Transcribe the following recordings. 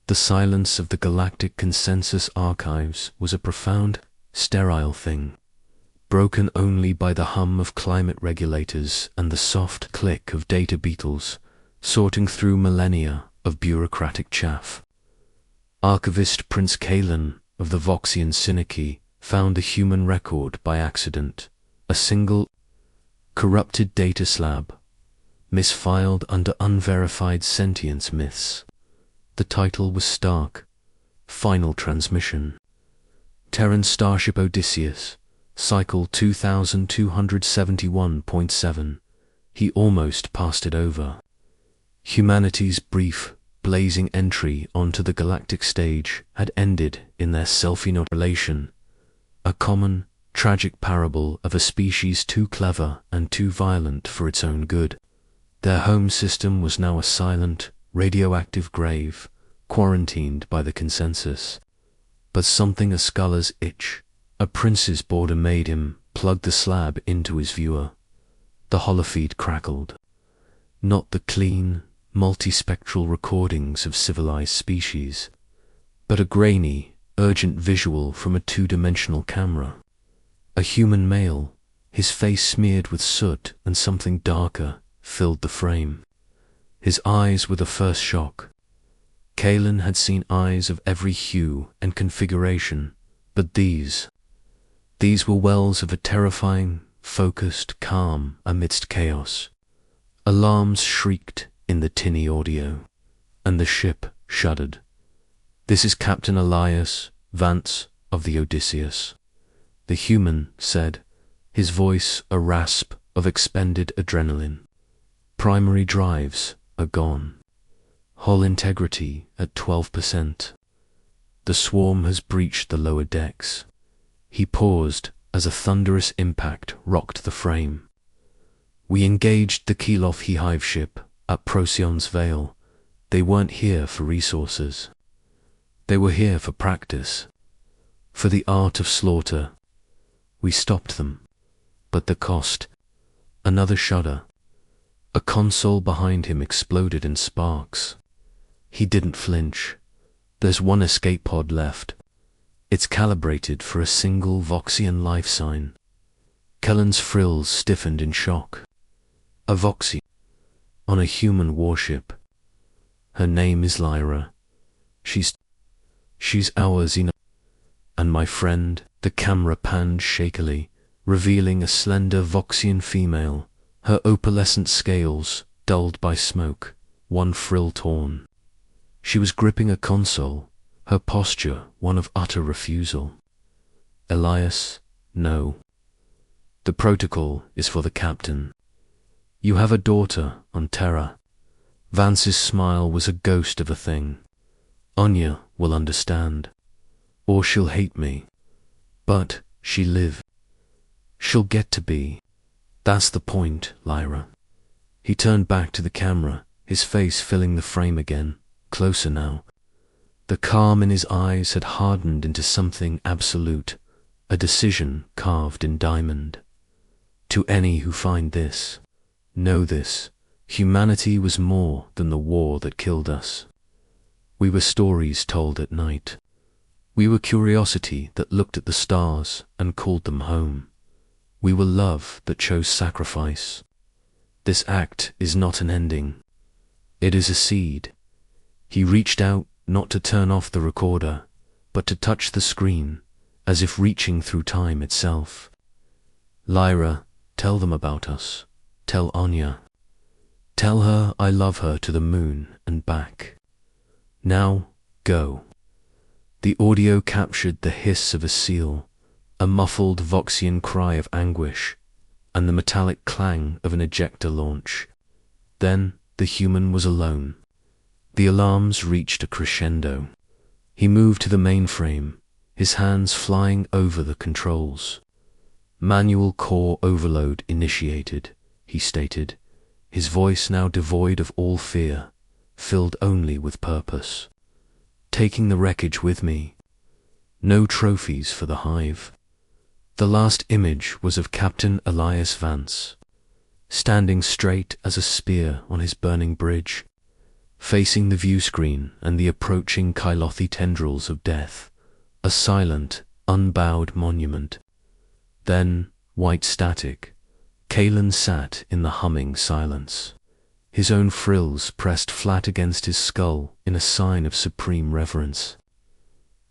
The silence of the Galactic Consensus archives was a profound, sterile thing, broken only by the hum of climate regulators and the soft click of data beetles sorting through millennia of bureaucratic chaff. Archivist Prince Kalen of the Voxian Synarchy found the human record by accident, a single, corrupted data slab, misfiled under unverified sentience myths. The title was stark: Final Transmission. Terran Starship Odysseus, Cycle 2271.7. He almost passed it over. Humanity's brief, blazing entry onto the galactic stage had ended in their self-inoculation, a common, tragic parable of a species too clever and too violent for its own good. Their home system was now a silent, radioactive grave, quarantined by the consensus. But something a scholar's itch, a prince's boredom made him plug the slab into his viewer. The holofeed crackled. Not the clean, multispectral recordings of civilized species, but a grainy, urgent visual from a two-dimensional camera. A human male, his face smeared with soot and something darker, filled the frame. His eyes were the first shock. Kalen had seen eyes of every hue and configuration, but these were wells of a terrifying, focused calm amidst chaos. Alarms shrieked in the tinny audio, and the ship shuddered. "This is Captain Elias Vance of the Odysseus," the human said, his voice a rasp of expended adrenaline. "Primary drives are gone. Hull integrity at 12%. The swarm has breached the lower decks." He paused as a thunderous impact rocked the frame. "We engaged the Keloth hive ship at Procyon's Vale. They weren't here for resources. They were here for practice, for the art of slaughter. We stopped them, but the cost..." Another shudder. A console behind him exploded in sparks. He didn't flinch. "There's one escape pod left. It's calibrated for a single Voxian life sign." Kellen's frills stiffened in shock. A Voxian on a human warship. "Her name is Lyra. She's our Xeno..." "And my friend," the camera panned shakily, revealing a slender Voxian female, her opalescent scales dulled by smoke, one frill torn. She was gripping a console, her posture one of utter refusal. "Elias, no. The protocol is for the captain. You have a daughter on Terra." Vance's smile was a ghost of a thing. "Anya will understand. Or she'll hate me. But she live. She'll get to be. That's the point, Lyra." He turned back to the camera, his face filling the frame again, closer now. The calm in his eyes had hardened into something absolute, a decision carved in diamond. "To any who find this, know this: humanity was more than the war that killed us. We were stories told at night. We were curiosity that looked at the stars and called them home. We were love that chose sacrifice. This act is not an ending. It is a seed." He reached out not to turn off the recorder, but to touch the screen, as if reaching through time itself. "Lyra, tell them about us. Tell Anya. Tell her I love her to the moon and back. Now, go." The audio captured the hiss of a seal, a muffled Voxian cry of anguish, and the metallic clang of an ejector launch. Then the human was alone. The alarms reached a crescendo. He moved to the mainframe, his hands flying over the controls. "Manual core overload initiated," he stated, his voice now devoid of all fear, filled only with purpose. "Taking the wreckage with me. No trophies for the hive." The last image was of Captain Elias Vance, standing straight as a spear on his burning bridge, facing the view screen and the approaching Kylothi tendrils of death, a silent, unbowed monument. Then, white static, Kalen sat in the humming silence, his own frills pressed flat against his skull in a sign of supreme reverence.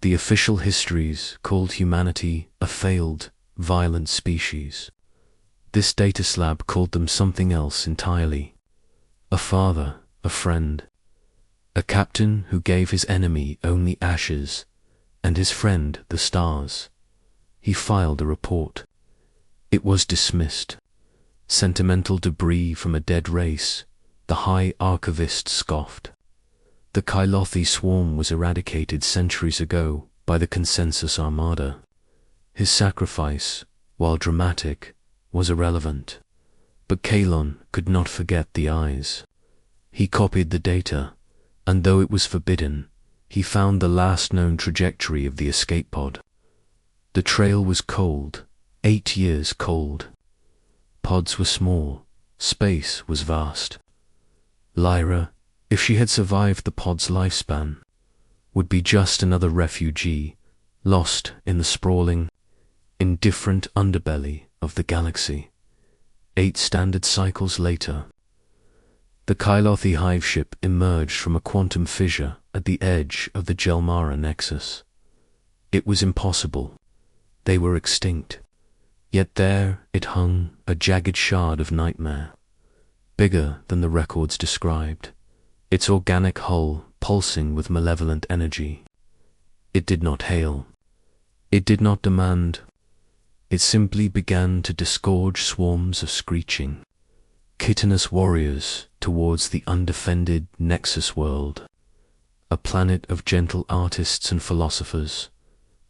The official histories called humanity a failed, violent species. This data slab called them something else entirely. A father, a friend, a captain who gave his enemy only ashes, and his friend the stars. He filed a report. It was dismissed. Sentimental debris from a dead race, the High Archivist scoffed. The Kylothi swarm was eradicated centuries ago by the Consensus Armada. His sacrifice, while dramatic, was irrelevant. But Kalon could not forget the eyes. He copied the data, and though it was forbidden, he found the last known trajectory of the escape pod. The trail was cold, 8 years cold. Pods were small, space was vast. Lyra, if she had survived the pod's lifespan, would be just another refugee, lost in the sprawling, indifferent underbelly of the galaxy. 8 standard cycles later, the Kylothi hive ship emerged from a quantum fissure at the edge of the Gelmara nexus. It was impossible. They were extinct. Yet there it hung, a jagged shard of nightmare, bigger than the records described, its organic hull pulsing with malevolent energy. It did not hail. It did not demand. It simply began to disgorge swarms of screeching, chitinous warriors towards the undefended Nexus world, a planet of gentle artists and philosophers,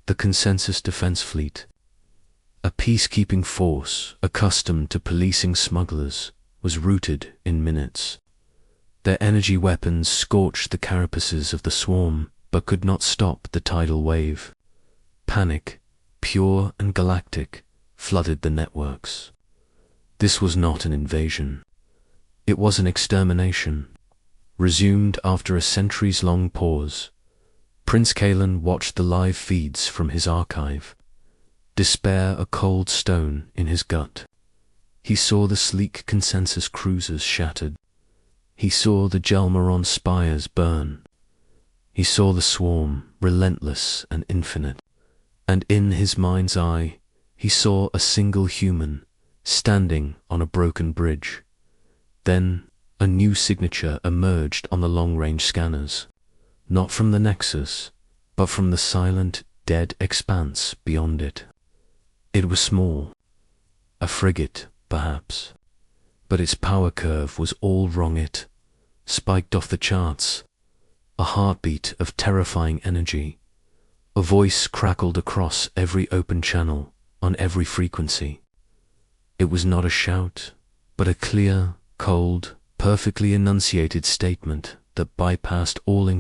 the Consensus Defense Fleet. A peacekeeping force accustomed to policing smugglers was routed in minutes. Their energy weapons scorched the carapaces of the swarm, but could not stop the tidal wave. Panic, pure and galactic, flooded the networks. This was not an invasion. It was an extermination. Resumed after a centuries-long pause, Prince Kalen watched the live feeds from his archive. Despair a cold stone in his gut. He saw the sleek Consensus cruisers shattered. He saw the Gelmaron spires burn. He saw the swarm, relentless and infinite. And in his mind's eye, he saw a single human, standing on a broken bridge. Then a new signature emerged on the long-range scanners, not from the Nexus, but from the silent, dead expanse beyond it. It was small, a frigate, perhaps, but its power curve was all wrong. It spiked off the charts, a heartbeat of terrifying energy. A voice crackled across every open channel, on every frequency. It was not a shout, but a clear, cold, perfectly enunciated statement that bypassed all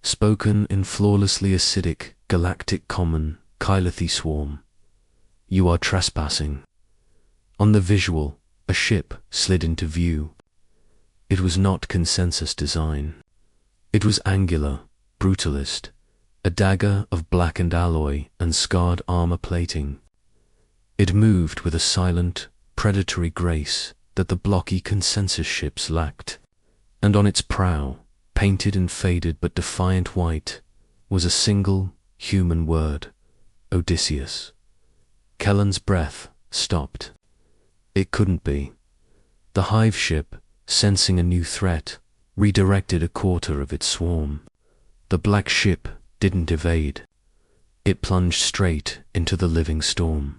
spoken in flawlessly acidic, galactic common, Kylothi swarm. You are trespassing. On the visual, a ship slid into view. It was not Consensus design. It was angular, brutalist, a dagger of blackened alloy and scarred armor plating. It moved with a silent, predatory grace that the blocky Consensus ships lacked, and on its prow, painted in faded but defiant white, was a single, human word: Odysseus. Kellen's breath stopped. It couldn't be. The hive ship, sensing a new threat, redirected a quarter of its swarm. The black ship didn't evade. It plunged straight into the living storm.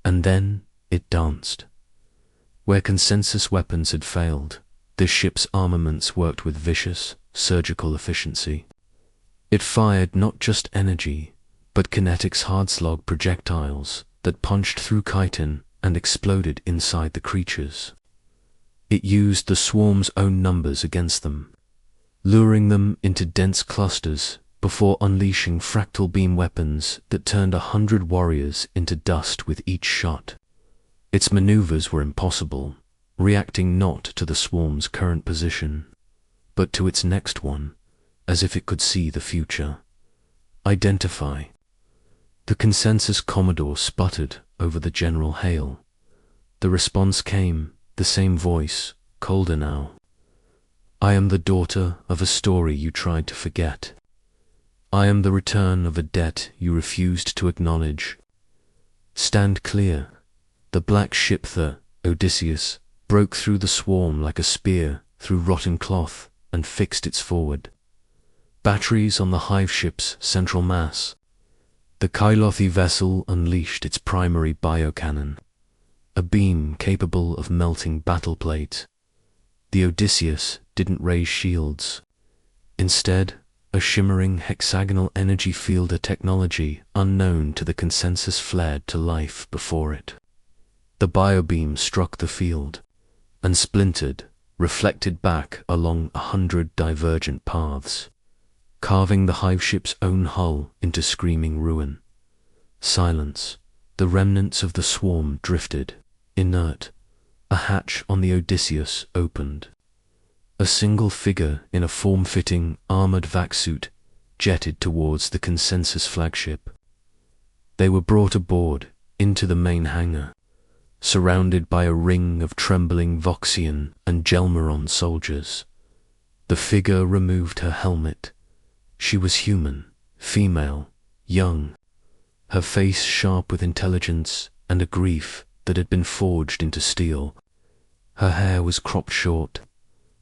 And then it danced. Where Consensus weapons had failed, this ship's armaments worked with vicious, surgical efficiency. It fired not just energy, but kinetics hard-slog projectiles that punched through chitin and exploded inside the creatures. It used the swarm's own numbers against them, luring them into dense clusters before unleashing fractal beam weapons that turned 100 warriors into dust with each shot. Its maneuvers were impossible, reacting not to the swarm's current position, but to its next one, as if it could see the future. Identify. The consensus Commodore sputtered over the general hail. The response came, the same voice, colder now. I am the daughter of a story you tried to forget. I am the return of a debt you refused to acknowledge. Stand clear. The black ship, the Odysseus, broke through the swarm like a spear through rotten cloth and fixed its forward. Batteries on the hive ship's central mass. The Kailothi vessel unleashed its primary biocannon, a beam capable of melting battle plate. The Odysseus didn't raise shields. Instead, a shimmering hexagonal energy field, a technology unknown to the consensus, flared to life before it. The biobeam struck the field and splintered, reflected back along 100 divergent paths, carving the hive ship's own hull into screaming ruin. Silence. The remnants of the swarm drifted, inert. A hatch on the Odysseus opened. A single figure in a form-fitting, armored vac-suit jetted towards the consensus flagship. They were brought aboard, into the main hangar, surrounded by a ring of trembling Voxian and Gelmeron soldiers. The figure removed her helmet. She was human, female, young, her face sharp with intelligence and a grief that had been forged into steel. Her hair was cropped short,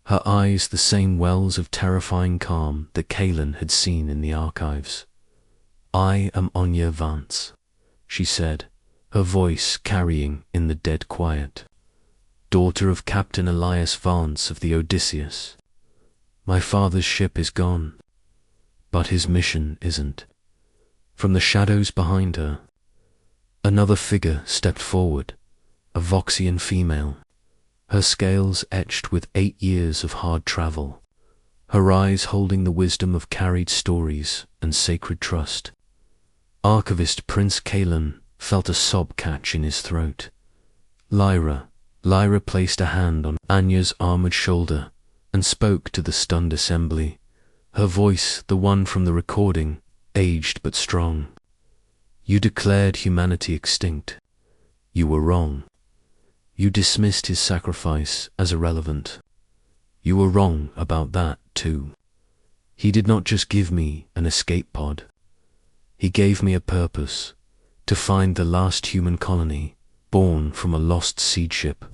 her eyes the same wells of terrifying calm that Kalen had seen in the archives. I am Anya Vance, she said, her voice carrying in the dead quiet. Daughter of Captain Elias Vance of the Odysseus. My father's ship is gone, but his mission isn't. From the shadows behind her, another figure stepped forward, a Voxian female, her scales etched with 8 years of hard travel, her eyes holding the wisdom of carried stories and sacred trust. Archivist Prince Kalen felt a sob catch in his throat. Lyra placed a hand on Anya's armored shoulder and spoke to the stunned assembly, her voice the one from the recording, aged but strong. You declared humanity extinct. You were wrong. You dismissed his sacrifice as irrelevant. You were wrong about that, too. He did not just give me an escape pod. He gave me a purpose, to find the last human colony, born from a lost seed ship,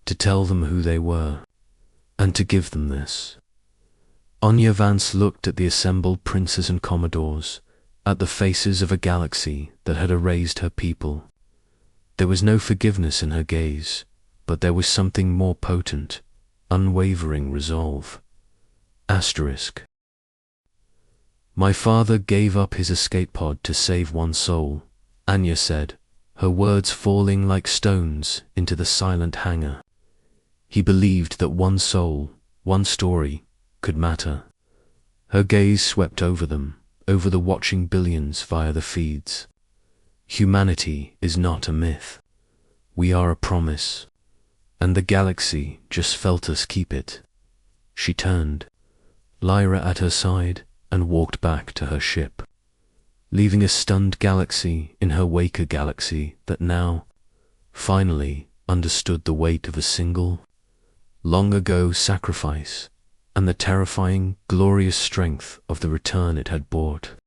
to tell them who they were, and to give them this. Anya Vance looked at the assembled princes and commodores, at the faces of a galaxy that had erased her people. There was no forgiveness in her gaze, but there was something more potent, unwavering resolve. Asterisk. My father gave up his escape pod to save one soul, Anya said, her words falling like stones into the silent hangar. He believed that one soul, one story, could matter. Her gaze swept over them, over the watching billions via the feeds. Humanity is not a myth. We are a promise, and the galaxy just felt us keep it. She turned, Lyra at her side, and walked back to her ship, leaving a stunned galaxy in her wake, a galaxy that now, finally, understood the weight of a single, long-ago sacrifice and the terrifying, glorious strength of the return it had brought.